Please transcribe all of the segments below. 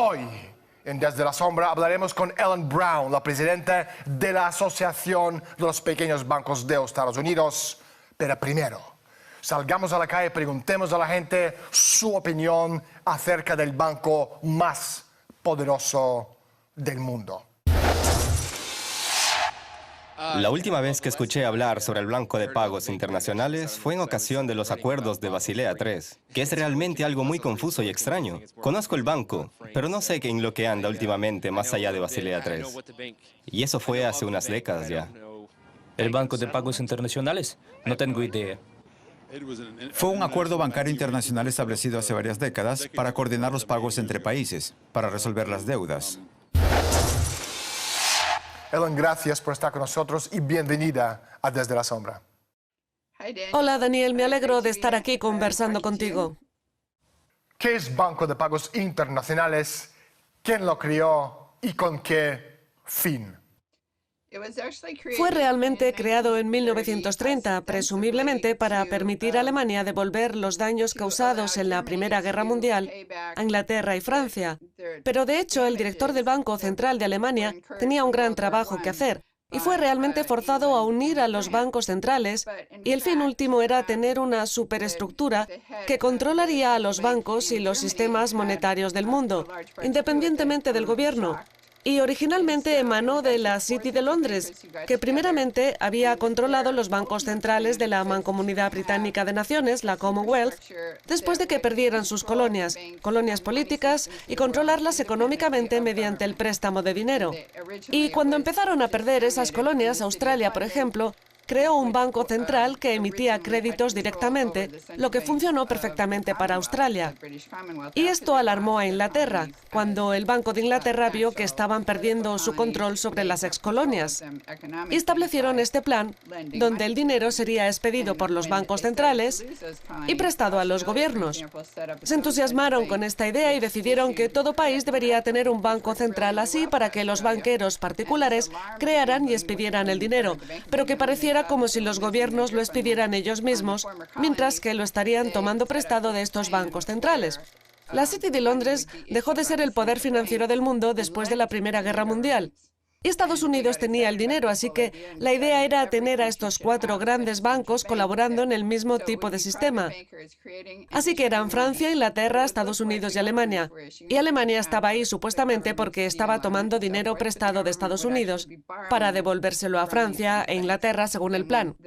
Hoy, en Desde la Sombra, hablaremos con Ellen Brown, la presidenta de la Asociación de los Pequeños Bancos de Estados Unidos. Pero primero, salgamos a la calle y preguntemos a la gente su opinión acerca del banco más poderoso del mundo. La última vez que escuché hablar sobre el Banco de Pagos Internacionales fue en ocasión de los acuerdos de Basilea III, que es realmente algo muy confuso y extraño. Conozco el banco, pero no sé en lo que anda últimamente más allá de Basilea III. Y eso fue hace unas décadas ya. ¿El Banco de Pagos Internacionales? No tengo idea. Fue un acuerdo bancario internacional establecido hace varias décadas para coordinar los pagos entre países, para resolver las deudas. Ellen, gracias por estar con nosotros y bienvenida a Desde la Sombra. Hola, Daniel, me alegro de estar aquí conversando contigo. ¿Qué es Banco de Pagos Internacionales? ¿Quién lo creó y con qué fin? Fue realmente creado en 1930, presumiblemente para permitir a Alemania devolver los daños causados en la Primera Guerra Mundial a Inglaterra y Francia. Pero de hecho, el director del Banco Central de Alemania tenía un gran trabajo que hacer y fue realmente forzado a unir a los bancos centrales, y el fin último era tener una superestructura que controlaría a los bancos y los sistemas monetarios del mundo, independientemente del gobierno. Y originalmente emanó de la City de Londres, que primeramente había controlado los bancos centrales de la Mancomunidad Británica de Naciones, la Commonwealth, después de que perdieran sus colonias políticas, y controlarlas económicamente mediante el préstamo de dinero. Y cuando empezaron a perder esas colonias, Australia, por ejemplo, creó un banco central que emitía créditos directamente, lo que funcionó perfectamente para Australia. Y esto alarmó a Inglaterra, cuando el Banco de Inglaterra vio que estaban perdiendo su control sobre las excolonias. Y establecieron este plan, donde el dinero sería expedido por los bancos centrales y prestado a los gobiernos. Se entusiasmaron con esta idea y decidieron que todo país debería tener un banco central así para que los banqueros particulares crearan y expidieran el dinero, pero que pareciera como si los gobiernos lo expidieran ellos mismos, mientras que lo estarían tomando prestado de estos bancos centrales. La City de Londres dejó de ser el poder financiero del mundo después de la Primera Guerra Mundial. Y Estados Unidos tenía el dinero, así que la idea era tener a estos 4 grandes bancos colaborando en el mismo tipo de sistema. Así que eran Francia, Inglaterra, Estados Unidos y Alemania. Y Alemania estaba ahí supuestamente porque estaba tomando dinero prestado de Estados Unidos para devolvérselo a Francia e Inglaterra según el plan.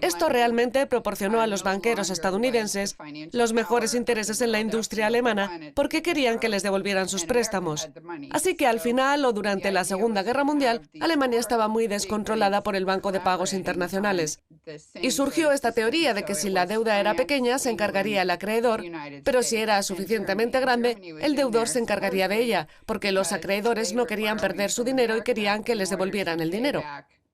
Esto realmente proporcionó a los banqueros estadounidenses los mejores intereses en la industria alemana porque querían que les devolvieran sus préstamos. Así que al final o durante la Segunda Guerra Mundial, Alemania estaba muy descontrolada por el Banco de Pagos Internacionales. Y surgió esta teoría de que si la deuda era pequeña, se encargaría el acreedor, pero si era suficientemente grande, el deudor se encargaría de ella, porque los acreedores no querían perder su dinero y querían que les devolvieran el dinero.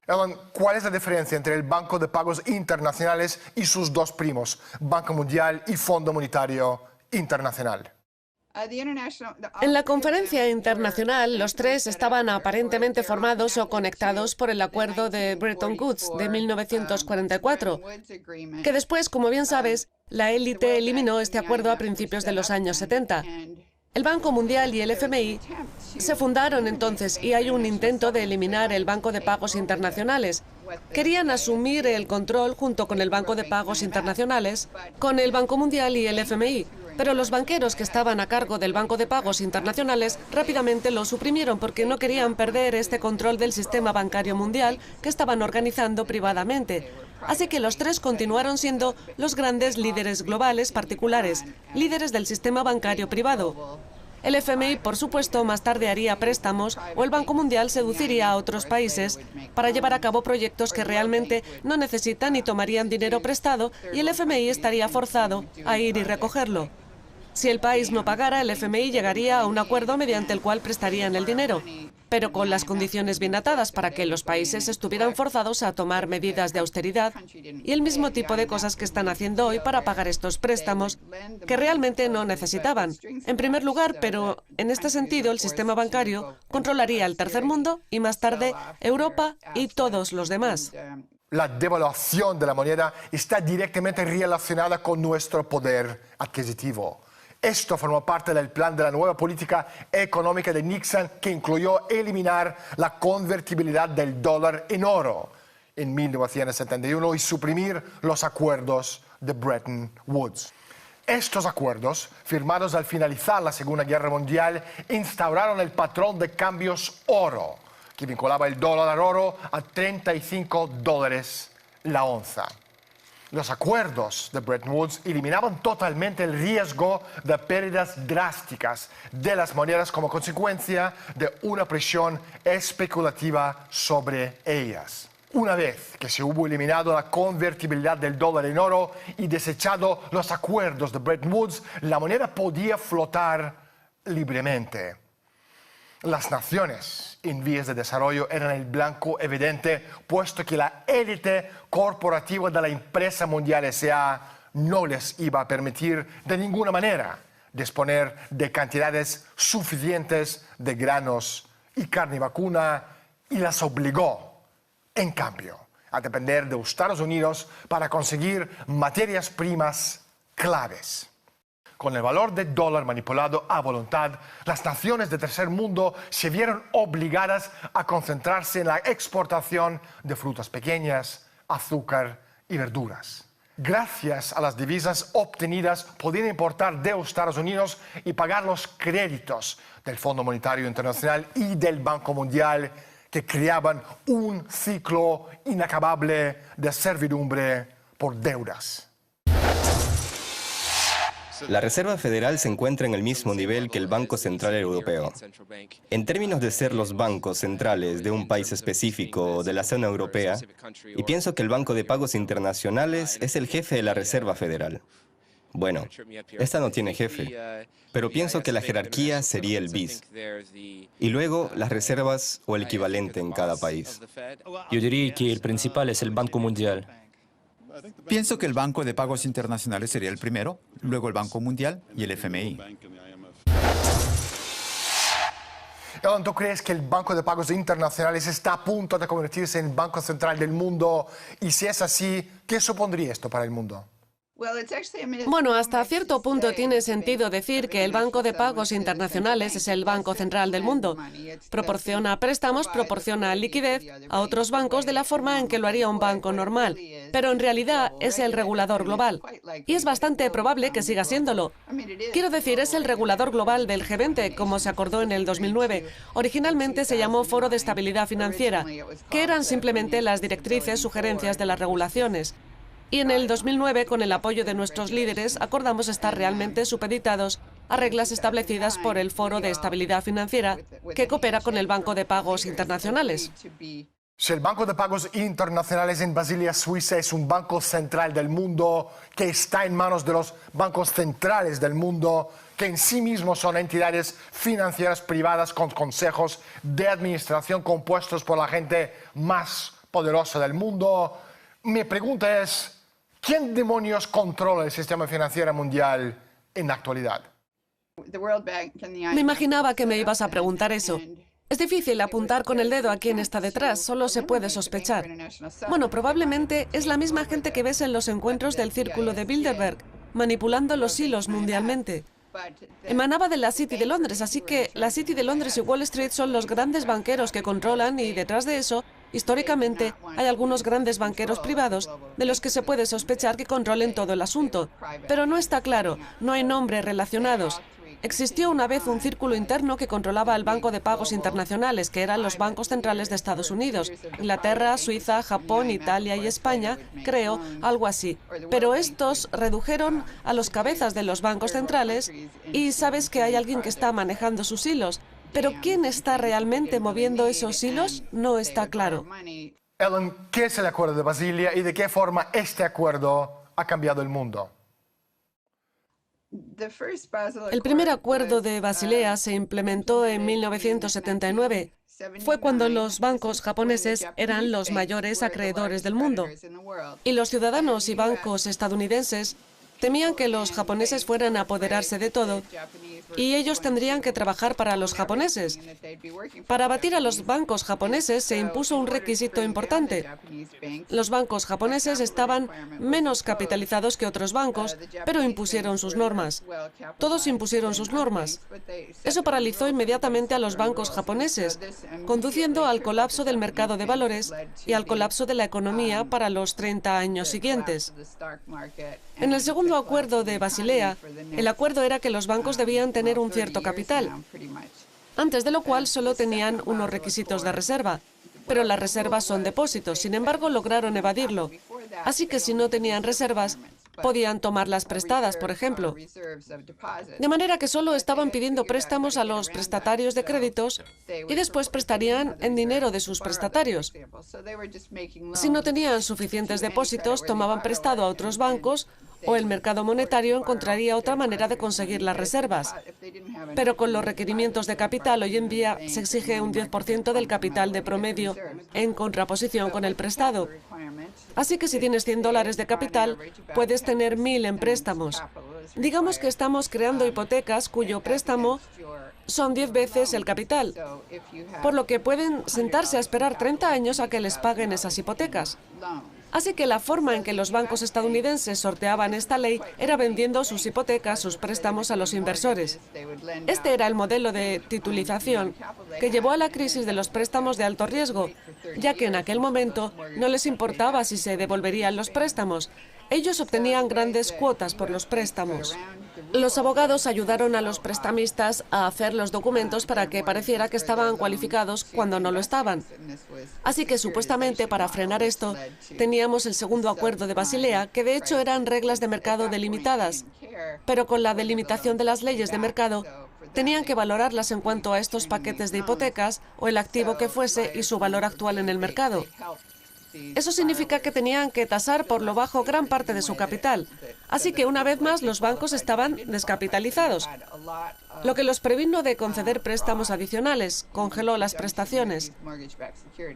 Ellen, ¿cuál es la diferencia entre el Banco de Pagos Internacionales y sus dos primos, Banco Mundial y Fondo Monetario Internacional? En la conferencia internacional, los tres estaban aparentemente formados o conectados por el acuerdo de Bretton Woods de 1944, que después, como bien sabes, la élite eliminó este acuerdo a principios de los años 70. El Banco Mundial y el FMI se fundaron entonces y hay un intento de eliminar el Banco de Pagos Internacionales. Querían asumir el control junto con el Banco de Pagos Internacionales, con el Banco Mundial y el FMI. Pero los banqueros que estaban a cargo del Banco de Pagos Internacionales rápidamente lo suprimieron porque no querían perder este control del sistema bancario mundial que estaban organizando privadamente. Así que los tres continuaron siendo los grandes líderes globales particulares, líderes del sistema bancario privado. El FMI, por supuesto, más tarde haría préstamos o el Banco Mundial seduciría a otros países para llevar a cabo proyectos que realmente no necesitan y tomarían dinero prestado y el FMI estaría forzado a ir y recogerlo. Si el país no pagara, el FMI llegaría a un acuerdo mediante el cual prestarían el dinero, pero con las condiciones bien atadas para que los países estuvieran forzados a tomar medidas de austeridad y el mismo tipo de cosas que están haciendo hoy para pagar estos préstamos que realmente no necesitaban. En primer lugar, pero en este sentido, el sistema bancario controlaría el tercer mundo y más tarde Europa y todos los demás. La devaluación de la moneda está directamente relacionada con nuestro poder adquisitivo. Esto formó parte del plan de la nueva política económica de Nixon, que incluyó eliminar la convertibilidad del dólar en oro en 1971 y suprimir los acuerdos de Bretton Woods. Estos acuerdos, firmados al finalizar la Segunda Guerra Mundial, instauraron el patrón de cambios oro, que vinculaba el dólar al oro a $35 la onza. Los acuerdos de Bretton Woods eliminaban totalmente el riesgo de pérdidas drásticas de las monedas como consecuencia de una presión especulativa sobre ellas. Una vez que se hubo eliminado la convertibilidad del dólar en oro y desechado los acuerdos de Bretton Woods, la moneda podía flotar libremente. Las naciones en vías de desarrollo eran el blanco evidente, puesto que la élite corporativa de la empresa mundial S.A. no les iba a permitir de ninguna manera disponer de cantidades suficientes de granos y carne vacuna, y las obligó, en cambio, a depender de Estados Unidos para conseguir materias primas claves. Con el valor del dólar manipulado a voluntad, las naciones del tercer mundo se vieron obligadas a concentrarse en la exportación de frutas pequeñas, azúcar y verduras. Gracias a las divisas obtenidas, podían importar de Estados Unidos y pagar los créditos del Fondo Monetario Internacional y del Banco Mundial, que creaban un ciclo inacabable de servidumbre por deudas. La Reserva Federal se encuentra en el mismo nivel que el Banco Central Europeo. En términos de ser los bancos centrales de un país específico o de la zona europea, y pienso que el Banco de Pagos Internacionales es el jefe de la Reserva Federal. Bueno, esta no tiene jefe, pero pienso que la jerarquía sería el BIS. Y luego las reservas o el equivalente en cada país. Yo diría que el principal es el Banco Mundial. Pienso que el Banco de Pagos Internacionales sería el primero, luego el Banco Mundial y el FMI. Ellen, ¿tú crees que el Banco de Pagos Internacionales está a punto de convertirse en el Banco Central del mundo? Y si es así, ¿qué supondría esto para el mundo? Bueno, hasta cierto punto tiene sentido decir que el Banco de Pagos Internacionales es el Banco Central del mundo. Proporciona préstamos, proporciona liquidez a otros bancos de la forma en que lo haría un banco normal. Pero en realidad es el regulador global. Y es bastante probable que siga siéndolo. Quiero decir, es el regulador global del G20, como se acordó en el 2009. Originalmente se llamó Foro de Estabilidad Financiera, que eran simplemente las directrices, sugerencias de las regulaciones. Y en el 2009, con el apoyo de nuestros líderes, acordamos estar realmente supeditados a reglas establecidas por el Foro de Estabilidad Financiera, que coopera con el Banco de Pagos Internacionales. Si el Banco de Pagos Internacionales en Basilea, Suiza, es un banco central del mundo que está en manos de los bancos centrales del mundo, que en sí mismos son entidades financieras privadas con consejos de administración compuestos por la gente más poderosa del mundo, mi pregunta es, ¿quién demonios controla el sistema financiero mundial en la actualidad? Me imaginaba que me ibas a preguntar eso. Es difícil apuntar con el dedo a quién está detrás, solo se puede sospechar. Bueno, probablemente es la misma gente que ves en los encuentros del Círculo de Bilderberg, manipulando los hilos mundialmente. Emanaba de la City de Londres, así que la City de Londres y Wall Street son los grandes banqueros que controlan, y detrás de eso, históricamente, hay algunos grandes banqueros privados de los que se puede sospechar que controlen todo el asunto. Pero no está claro, no hay nombres relacionados. Existió una vez un círculo interno que controlaba el Banco de Pagos Internacionales, que eran los bancos centrales de Estados Unidos. Inglaterra, Suiza, Japón, Italia y España, creo, algo así. Pero estos redujeron a los cabezas de los bancos centrales y sabes que hay alguien que está manejando sus hilos. Pero ¿quién está realmente moviendo esos hilos? No está claro. Ellen, ¿qué es el Acuerdo de Basilea y de qué forma este acuerdo ha cambiado el mundo? El primer acuerdo de Basilea se implementó en 1979. Fue cuando los bancos japoneses eran los mayores acreedores del mundo. Y los ciudadanos y bancos estadounidenses temían que los japoneses fueran a apoderarse de todo y ellos tendrían que trabajar para los japoneses. Para abatir a los bancos japoneses se impuso un requisito importante. Los bancos japoneses estaban menos capitalizados que otros bancos, pero impusieron sus normas. Todos impusieron sus normas. Eso paralizó inmediatamente a los bancos japoneses, conduciendo al colapso del mercado de valores y al colapso de la economía para los 30 años siguientes. En el segundo acuerdo de Basilea, el acuerdo era que los bancos debían tener un cierto capital, antes de lo cual solo tenían unos requisitos de reserva. Pero las reservas son depósitos, sin embargo lograron evadirlo. Así que si no tenían reservas, podían tomarlas prestadas, por ejemplo. De manera que solo estaban pidiendo préstamos a los prestatarios de créditos y después prestarían en dinero de sus prestatarios. Si no tenían suficientes depósitos, tomaban prestado a otros bancos o el mercado monetario encontraría otra manera de conseguir las reservas. Pero con los requerimientos de capital hoy en día se exige un 10% del capital de promedio en contraposición con el prestado. Así que si tienes $100 de capital, puedes tener 1.000 en préstamos. Digamos que estamos creando hipotecas cuyo préstamo son 10 veces el capital, por lo que pueden sentarse a esperar 30 años a que les paguen esas hipotecas. Así que la forma en que los bancos estadounidenses sorteaban esta ley era vendiendo sus hipotecas, sus préstamos a los inversores. Este era el modelo de titulización que llevó a la crisis de los préstamos de alto riesgo, ya que en aquel momento no les importaba si se devolverían los préstamos. Ellos obtenían grandes cuotas por los préstamos. Los abogados ayudaron a los prestamistas a hacer los documentos para que pareciera que estaban cualificados cuando no lo estaban. Así que supuestamente para frenar esto teníamos el segundo acuerdo de Basilea, que de hecho eran reglas de mercado delimitadas, pero con la delimitación de las leyes de mercado tenían que valorarlas en cuanto a estos paquetes de hipotecas o el activo que fuese y su valor actual en el mercado. Eso significa que tenían que tasar por lo bajo gran parte de su capital. Así que una vez más los bancos estaban descapitalizados, lo que los previno de conceder préstamos adicionales, congeló las prestaciones.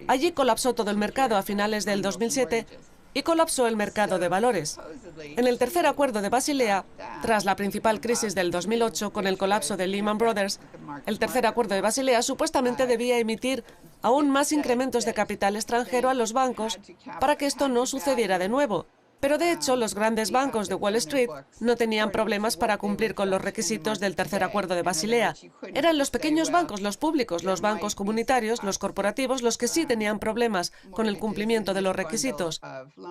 Allí colapsó todo el mercado a finales del 2007 y colapsó el mercado de valores. En el tercer acuerdo de Basilea, tras la principal crisis del 2008 con el colapso de Lehman Brothers, el tercer acuerdo de Basilea supuestamente debía emitir aún más incrementos de capital extranjero a los bancos para que esto no sucediera de nuevo. Pero de hecho, los grandes bancos de Wall Street no tenían problemas para cumplir con los requisitos del tercer acuerdo de Basilea. Eran los pequeños bancos, los públicos, los bancos comunitarios, los corporativos, los que sí tenían problemas con el cumplimiento de los requisitos.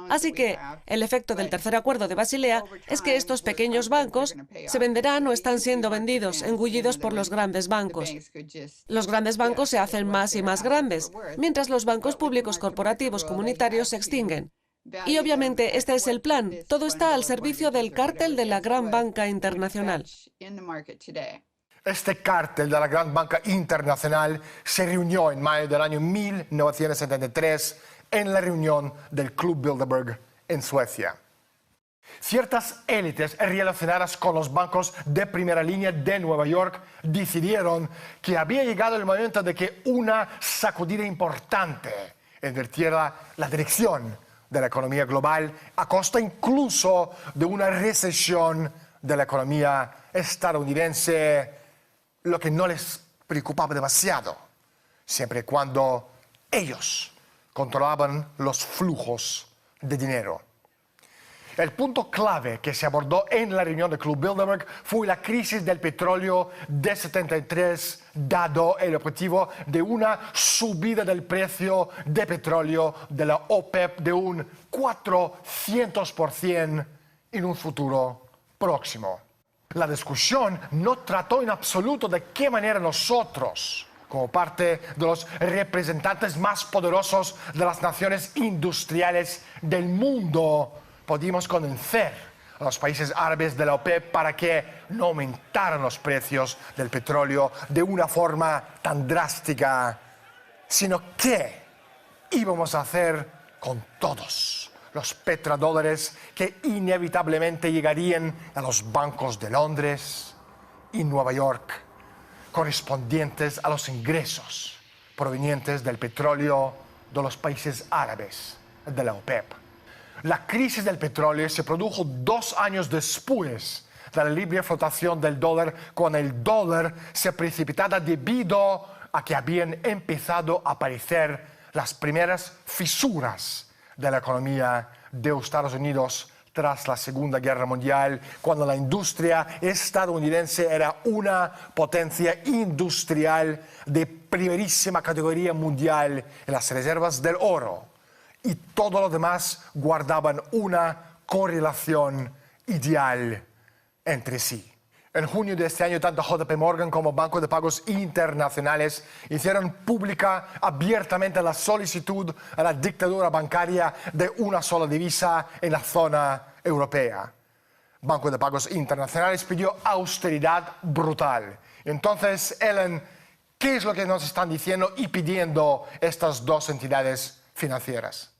Así que el efecto del tercer acuerdo de Basilea es que estos pequeños bancos se venderán o están siendo vendidos, engullidos por los grandes bancos. Los grandes bancos se hacen más y más grandes, mientras los bancos públicos, corporativos, comunitarios se extinguen. Y obviamente este es el plan. Todo está al servicio del cártel de la gran banca internacional. Este cártel de la gran banca internacional se reunió en mayo del año 1973 en la reunión del Club Bilderberg en Suecia. Ciertas élites relacionadas con los bancos de primera línea de Nueva York decidieron que había llegado el momento de que una sacudida importante invirtiera la dirección de la economía global a costa incluso de una recesión de la economía estadounidense, lo que no les preocupaba demasiado, siempre y cuando ellos controlaban los flujos de dinero. El punto clave que se abordó en la reunión del Club Bilderberg fue la crisis del petróleo de 73, dado el objetivo de una subida del precio de petróleo de la OPEP de un 400% en un futuro próximo. La discusión no trató en absoluto de qué manera nosotros, como parte de los representantes más poderosos de las naciones industriales del mundo, pudimos convencer a los países árabes de la OPEP para que no aumentaran los precios del petróleo de una forma tan drástica, sino que íbamos a hacer con todos los petrodólares que inevitablemente llegarían a los bancos de Londres y Nueva York, correspondientes a los ingresos provenientes del petróleo de los países árabes de la OPEP. La crisis del petróleo se produjo 2 años después de la libre flotación del dólar cuando el dólar se precipitaba debido a que habían empezado a aparecer las primeras fisuras de la economía de Estados Unidos tras la Segunda Guerra Mundial, cuando la industria estadounidense era una potencia industrial de primerísima categoría mundial en las reservas del oro, y todo lo demás guardaban una correlación ideal entre sí. En junio de este año, tanto JP Morgan como Banco de Pagos Internacionales hicieron pública abiertamente la solicitud a la dictadura bancaria de una sola divisa en la zona europea. Banco de Pagos Internacionales pidió austeridad brutal. Entonces, Ellen, ¿qué es lo que nos están diciendo y pidiendo estas dos entidades financieras?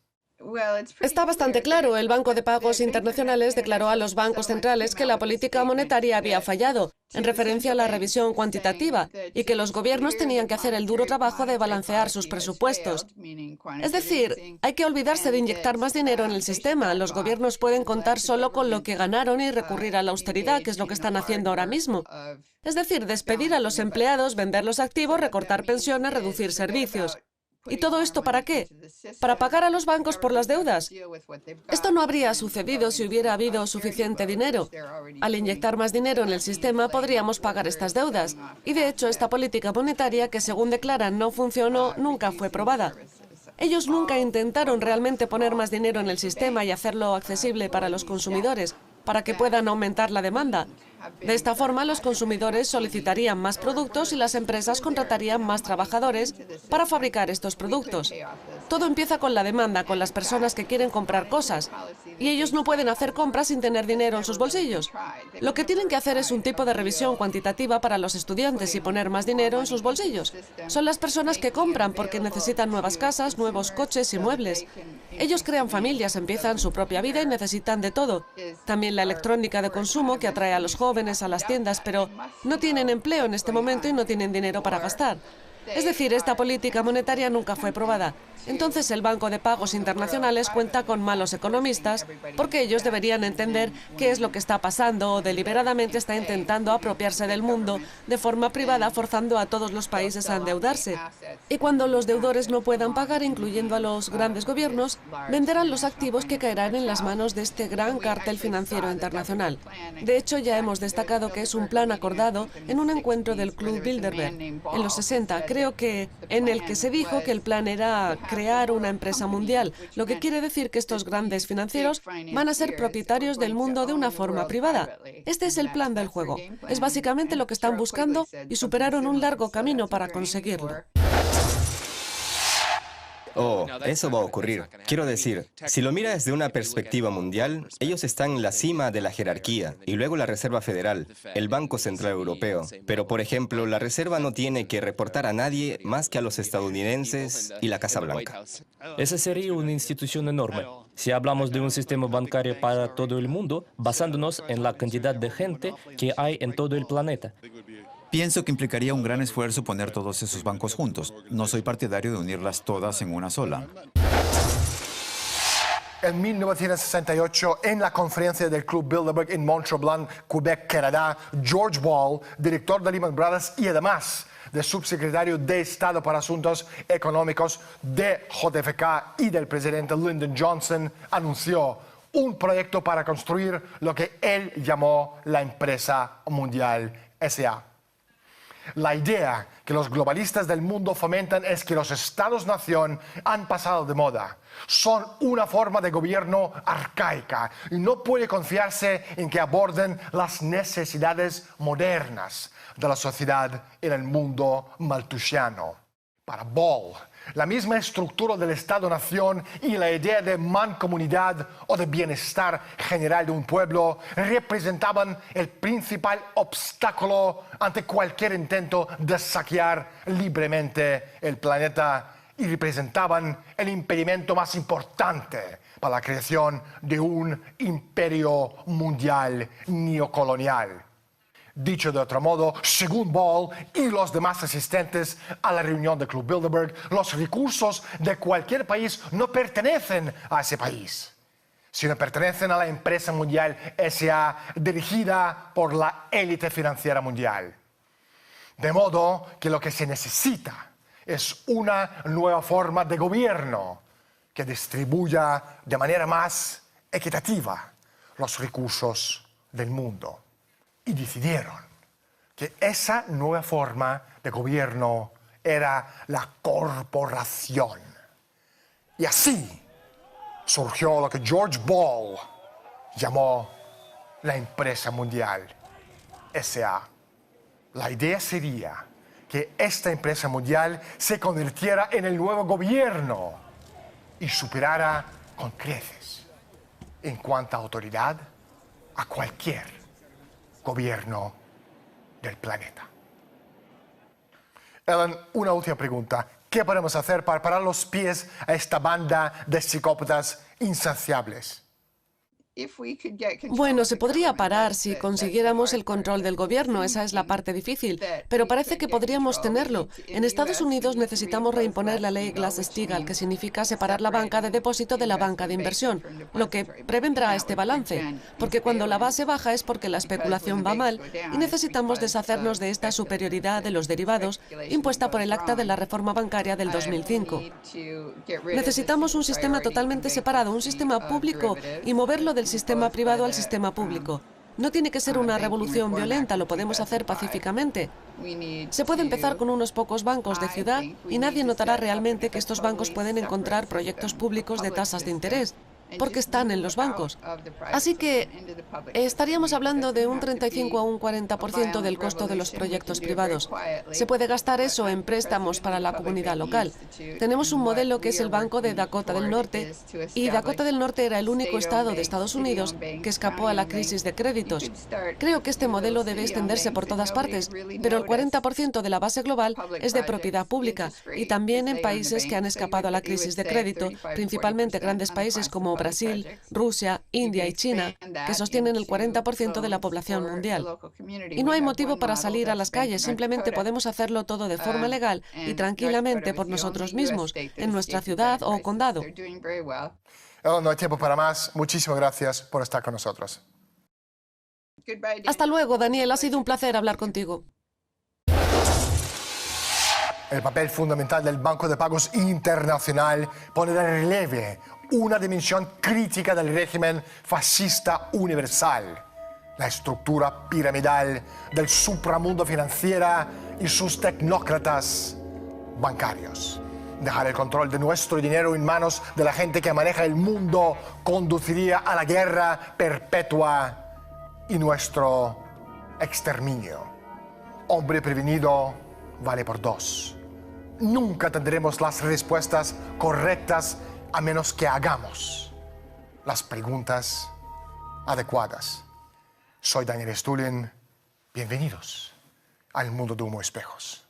Está bastante claro. El Banco de Pagos Internacionales declaró a los bancos centrales que la política monetaria había fallado, en referencia a la revisión cuantitativa, y que los gobiernos tenían que hacer el duro trabajo de balancear sus presupuestos. Es decir, hay que olvidarse de inyectar más dinero en el sistema. Los gobiernos pueden contar solo con lo que ganaron y recurrir a la austeridad, que es lo que están haciendo ahora mismo. Es decir, despedir a los empleados, vender los activos, recortar pensiones, reducir servicios. ¿Y todo esto para qué? ¿Para pagar a los bancos por las deudas? Esto no habría sucedido si hubiera habido suficiente dinero. Al inyectar más dinero en el sistema, podríamos pagar estas deudas. Y de hecho, esta política monetaria, que según declaran no funcionó, nunca fue probada. Ellos nunca intentaron realmente poner más dinero en el sistema y hacerlo accesible para los consumidores, para que puedan aumentar la demanda. De esta forma, los consumidores solicitarían más productos y las empresas contratarían más trabajadores para fabricar estos productos. Todo empieza con la demanda, con las personas que quieren comprar cosas. Y ellos no pueden hacer compras sin tener dinero en sus bolsillos. Lo que tienen que hacer es un tipo de revisión cuantitativa para los estudiantes y poner más dinero en sus bolsillos. Son las personas que compran porque necesitan nuevas casas, nuevos coches y muebles. Ellos crean familias, empiezan su propia vida y necesitan de todo. También la electrónica de consumo que atrae a los jóvenes a las tiendas, pero no tienen empleo en este momento y no tienen dinero para gastar. Es decir, esta política monetaria nunca fue probada. Entonces el Banco de Pagos Internacionales cuenta con malos economistas porque ellos deberían entender qué es lo que está pasando o deliberadamente está intentando apropiarse del mundo de forma privada, forzando a todos los países a endeudarse. Y cuando los deudores no puedan pagar, incluyendo a los grandes gobiernos, venderán los activos que caerán en las manos de este gran cártel financiero internacional. De hecho, ya hemos destacado que es un plan acordado en un encuentro del Club Bilderberg en los 60, creo que en el que se dijo que el plan era crear una empresa mundial, lo que quiere decir que estos grandes financieros van a ser propietarios del mundo de una forma privada. Este es el plan del juego. Es básicamente lo que están buscando y superaron un largo camino para conseguirlo. Oh, eso va a ocurrir. Quiero decir, si lo miras desde una perspectiva mundial, ellos están en la cima de la jerarquía, y luego la Reserva Federal, el Banco Central Europeo. Pero, por ejemplo, la Reserva no tiene que reportar a nadie más que a los estadounidenses y la Casa Blanca. Esa sería una institución enorme. Si hablamos de un sistema bancario para todo el mundo, basándonos en la cantidad de gente que hay en todo el planeta. Pienso que implicaría un gran esfuerzo poner todos esos bancos juntos. No soy partidario de unirlas todas en una sola. En 1968, en la conferencia del Club Bilderberg en Mont-Tremblant, Quebec, Canadá, George Ball, director de Lehman Brothers y además de subsecretario de Estado para Asuntos Económicos de JFK y del presidente Lyndon Johnson, anunció un proyecto para construir lo que él llamó la empresa mundial S.A. La idea que los globalistas del mundo fomentan es que los estados-nación han pasado de moda. Son una forma de gobierno arcaica y no puede confiarse en que aborden las necesidades modernas de la sociedad en el mundo malthusiano. Para Ball, la misma estructura del Estado-nación y la idea de mancomunidad o de bienestar general de un pueblo representaban el principal obstáculo ante cualquier intento de saquear libremente el planeta y representaban el impedimento más importante para la creación de un imperio mundial neocolonial. Dicho de otro modo, según Ball y los demás asistentes a la reunión del Club Bilderberg, los recursos de cualquier país no pertenecen a ese país. sino pertenecen a la empresa mundial S.A. dirigida por la élite financiera mundial. De modo que lo que se necesita es una nueva forma de gobierno que distribuya de manera más equitativa los recursos del mundo. Y decidieron que esa nueva forma de gobierno era la corporación. Y así surgió lo que George Ball llamó la empresa mundial S.A. La idea sería que esta empresa mundial se convirtiera en el nuevo gobierno y superara con creces en cuanto a autoridad a cualquier gobierno del planeta. Ellen, una última pregunta. ¿Qué podemos hacer para parar los pies a esta banda de psicópatas insaciables? Bueno, se podría parar si consiguiéramos el control del gobierno, esa es la parte difícil, pero parece que podríamos tenerlo. En Estados Unidos necesitamos reimponer la ley Glass-Steagall, que significa separar la banca de depósito de la banca de inversión, lo que prevendrá este balance, porque cuando la base baja es porque la especulación va mal y necesitamos deshacernos de esta superioridad de los derivados impuesta por el acta de la reforma bancaria del 2005. Necesitamos un sistema totalmente separado, un sistema público y moverlo del sistema privado al sistema público. No tiene que ser una revolución violenta, lo podemos hacer pacíficamente. Se puede empezar con unos pocos bancos de ciudad y nadie notará realmente que estos bancos pueden encontrar proyectos públicos de tasas de interés, porque están en los bancos. Así que estaríamos hablando de un 35 a un 40% del costo de los proyectos privados. Se puede gastar eso en préstamos para la comunidad local. Tenemos un modelo que es el Banco de Dakota del Norte, y Dakota del Norte era el único estado de Estados Unidos que escapó a la crisis de créditos. Creo que este modelo debe extenderse por todas partes, pero el 40% de la base global es de propiedad pública, y también en países que han escapado a la crisis de crédito, principalmente grandes países como Brasil, Rusia, India y China, que sostienen el 40% de la población mundial. Y no hay motivo para salir a las calles, simplemente podemos hacerlo todo de forma legal y tranquilamente por nosotros mismos, en nuestra ciudad o condado. No hay tiempo para más. Muchísimas gracias por estar con nosotros. Hasta luego, Daniel. Ha sido un placer hablar contigo. El papel fundamental del Banco de Pagos Internacional pone de relieve una dimensión crítica del régimen fascista universal, la estructura piramidal del supramundo financiero y sus tecnócratas bancarios. Dejar el control de nuestro dinero en manos de la gente que maneja el mundo conduciría a la guerra perpetua y nuestro exterminio. Hombre prevenido vale por dos. Nunca tendremos las respuestas correctas a menos que hagamos las preguntas adecuadas. Soy Daniel Stulin. Bienvenidos al mundo de Humo Espejos.